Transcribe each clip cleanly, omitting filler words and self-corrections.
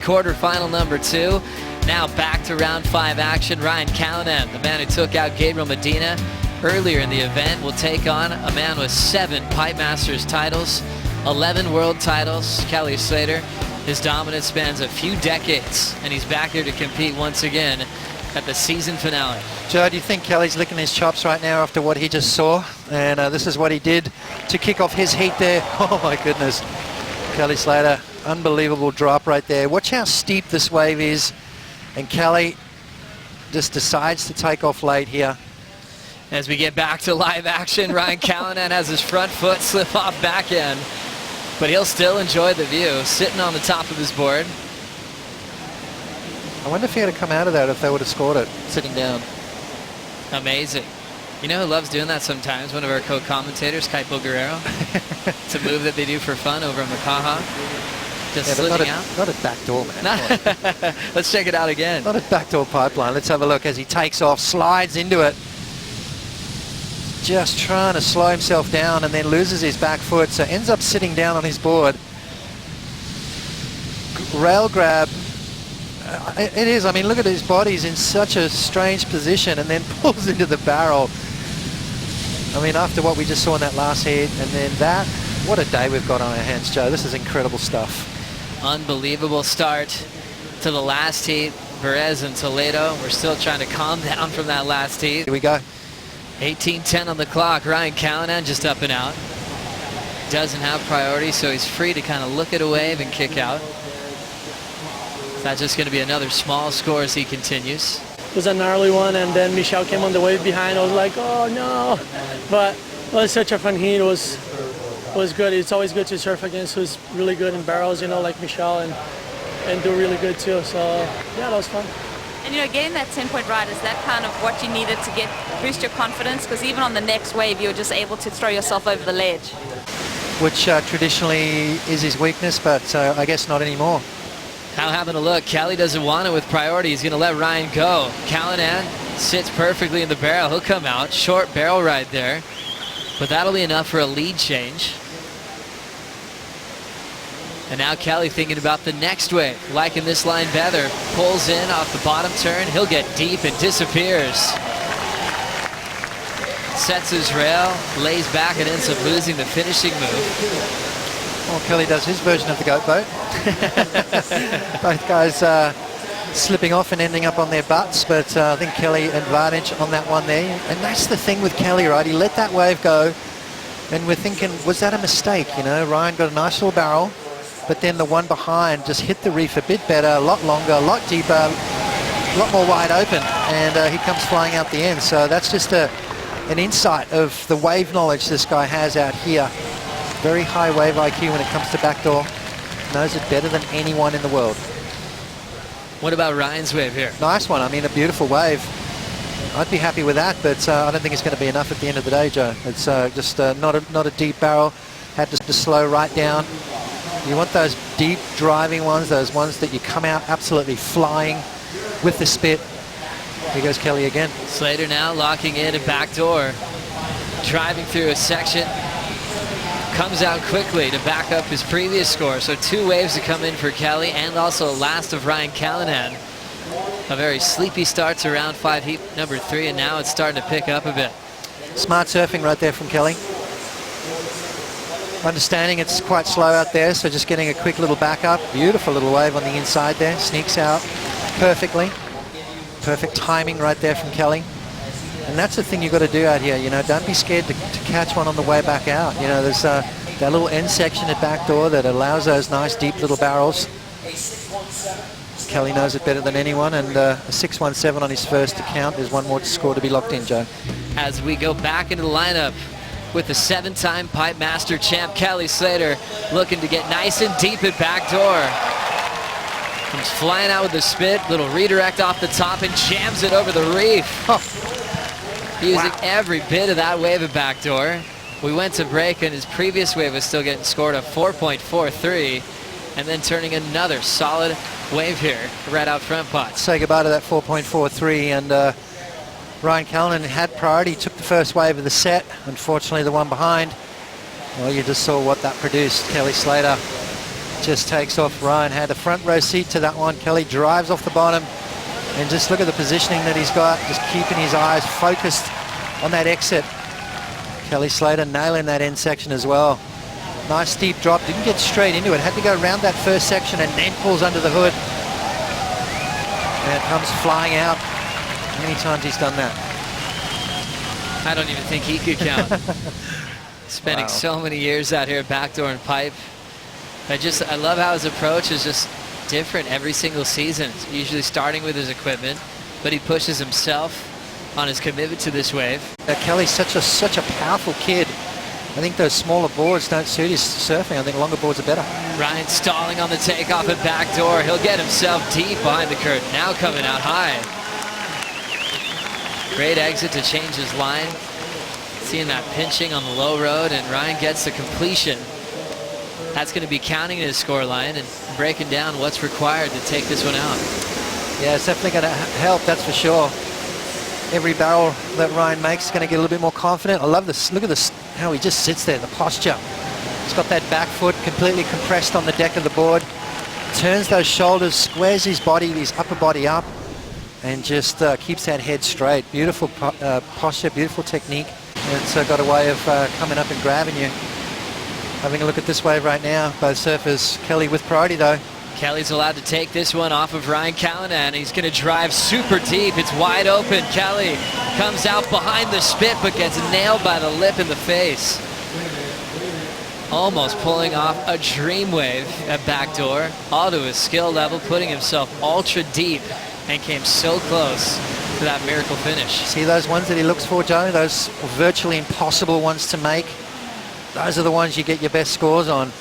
Quarterfinal number 2. Now back to round 5 action. Ryan Callinan, the man who took out Gabriel Medina earlier in the event, will take on a man with 7 Pipe Masters titles, 11 world titles, Kelly Slater. His dominance spans a few decades, and he's back here to compete once again at the season finale. Joe, do you think Kelly's licking his chops right now after what he just saw? And this is what he did to kick off his heat there. Oh my goodness. Kelly Slater, unbelievable drop right there. Watch how steep this wave is. And Kelly just decides to take off late here. As we get back to live action, Ryan Callinan has his front foot slip off back end, but he'll still enjoy the view, sitting on the top of his board. I wonder if he had to come out of that, if they would have scored it, sitting down. Amazing. You know who loves doing that sometimes? One of our co-commentators, Kaipo Guerrero. It's a move that they do for fun over in Makaha. Just slitting out. Not a backdoor, man. Let's check it out again. Not a backdoor pipeline. Let's have a look as he takes off, slides into it. Just trying to slow himself down and then loses his back foot, so ends up sitting down on his board. Rail grab. It is, I mean, look at his body. He's in such a strange position and then pulls into the barrel. I mean, after what we just saw in that last heat, and then that, what a day we've got on our hands, Joe. This is incredible stuff. Unbelievable start to the last heat. Perez and Toledo, we're still trying to calm down from that last heat. Here we go. 18:10 on the clock. Ryan Callinan just up and out. Doesn't have priority, so he's free to kind of look at a wave and kick out. That's just going to be another small score as he continues. It was a gnarly one, and then Michel came on the wave behind. I was like, oh no. But it was such a fun heat. It was good. It's always good to surf against who's really good in barrels, you know, like Michel, and do really good too. So yeah, that was fun. And you know, getting that 10-point ride, is that kind of what you needed to boost your confidence? Because even on the next wave, you were just able to throw yourself over the ledge. Which traditionally is his weakness, but I guess not anymore. Now having a look, Kelly doesn't want it with priority. He's going to let Ryan go. Callinan sits perfectly in the barrel. He'll come out. Short barrel ride there. But that'll be enough for a lead change. And now Kelly thinking about the next wave. Liking this line better. Pulls in off the bottom turn. He'll get deep and disappears. Sets his rail, lays back, and ends up losing the finishing move. Well, Kelly does his version of the goat boat. Both guys slipping off and ending up on their butts, but I think Kelly advantage on that one there. And that's the thing with Kelly, right? He let that wave go, and we're thinking, was that a mistake? You know, Ryan got a nice little barrel, but then the one behind just hit the reef a bit better, a lot longer, a lot deeper, a lot more wide open, and he comes flying out the end. So that's just an insight of the wave knowledge this guy has out here. Very high wave IQ when it comes to backdoor. Knows it better than anyone in the world. What about Ryan's wave here? Nice one. I mean, a beautiful wave. I'd be happy with that, but I don't think it's going to be enough at the end of the day, Joe. It's just not a deep barrel. Had to slow right down. You want those deep driving ones, those ones that you come out absolutely flying with the spit. Here goes Kelly again. Slater now locking in a backdoor. Driving through a section. Comes out quickly to back up his previous score. So 2 waves to come in for Kelly, and also last of Ryan Callinan. A very sleepy start to round 5 heat number 3, and now it's starting to pick up a bit. Smart surfing right there from Kelly. Understanding it's quite slow out there, so just getting a quick little backup. Beautiful little wave on the inside there. Sneaks out perfectly. Perfect timing right there from Kelly. And that's the thing you've got to do out here, you know, don't be scared to catch one on the way back out. You know, there's that little end section at backdoor that allows those nice deep little barrels. Kelly knows it better than anyone, and a 617 on his first account. There's one more score to be locked in, Joe. As we go back into the lineup with the 7-time Pipe Master champ, Kelly Slater, looking to get nice and deep at backdoor. Comes flying out with the spit, little redirect off the top, and jams it over the reef. Oh. Using every bit of that wave at backdoor. We went to break, and his previous wave was still getting scored a 4.43, and then turning another solid wave here right out front pot. Say goodbye to that 4.43, and Ryan Callinan had priority, took the first wave of the set. Unfortunately, the one behind, well, you just saw what that produced. Kelly Slater just takes off. Ryan had a front row seat to that one. Kelly drives off the bottom, and just look at the positioning that he's got, just keeping his eyes focused on that exit. Kelly Slater nailing that end section as well. Nice steep drop, didn't get straight into it, had to go around that first section and then pulls under the hood. And it comes flying out. How many times he's done that? I don't even think he could count. Spending so many years out here at backdoor and pipe. I love how his approach is just different every single season. It's usually starting with his equipment, but he pushes himself on his commitment to this wave. Kelly's such a powerful kid. I think those smaller boards don't suit his surfing. I think longer boards are better. Ryan stalling on the takeoff at backdoor. He'll get himself deep behind the curtain. Now coming out high. Great exit to change his line. Seeing that pinching on the low road, and Ryan gets the completion. That's going to be counting in his score line and breaking down what's required to take this one out. Yeah, it's definitely going to help, that's for sure. Every barrel that Ryan makes is going to get a little bit more confident. I love this. Look at this, how he just sits there, the posture. He's got that back foot completely compressed on the deck of the board. Turns those shoulders, squares his body, his upper body up, and just keeps that head straight. Beautiful posture, beautiful technique. It's got a way of coming up and grabbing you. Having a look at this wave right now, both surfers. Kelly with priority though. Kelly's allowed to take this one off of Ryan Callinan. He's going to drive super deep. It's wide open. Kelly comes out behind the spit, but gets nailed by the lip in the face. Almost pulling off a dream wave at backdoor. All to his skill level, putting himself ultra deep, and came so close to that miracle finish. See those ones that he looks for, Joe? Those virtually impossible ones to make. Those are the ones you get your best scores on.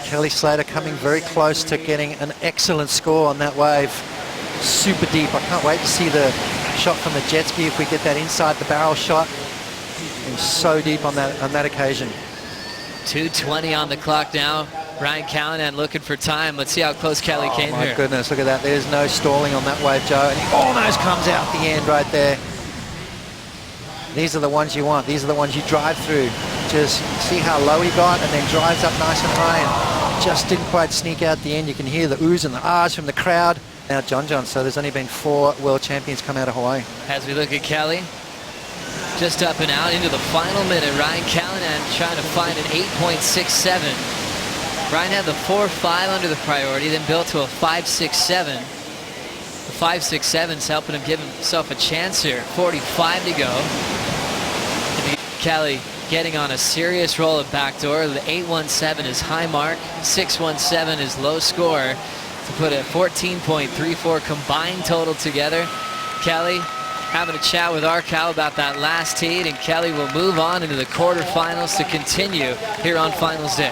Kelly Slater coming very close to getting an excellent score on that wave. Super deep. I can't wait to see the shot from the jet ski if we get that inside the barrel shot. And so deep on that occasion. 2:20 on the clock now. Ryan Callinan looking for time. Let's see how close Kelly came here. Oh my goodness, look at that. There's no stalling on that wave, Joe. And he almost comes out the end right there. These are the ones you want. These are the ones you drive through. Just see how low he got and then drives up nice and high and just didn't quite sneak out the end. You can hear the oohs and the ahs from the crowd. Now John, so there's only been 4 world champions come out of Hawaii. As we look at Kelly, just up and out into the final minute. Ryan Callinan trying to find an 8.67. Ryan had the 4.5 under the priority, then built to a 5.67. The 5.67's helping him give himself a chance here. 45 to go. Kelly getting on a serious roll at backdoor. The 8.17 is high mark. 6.17 is low score to put a 14.34 combined total together. Kelly having a chat with our Cal about that last heat, and Kelly will move on into the quarterfinals to continue here on finals day.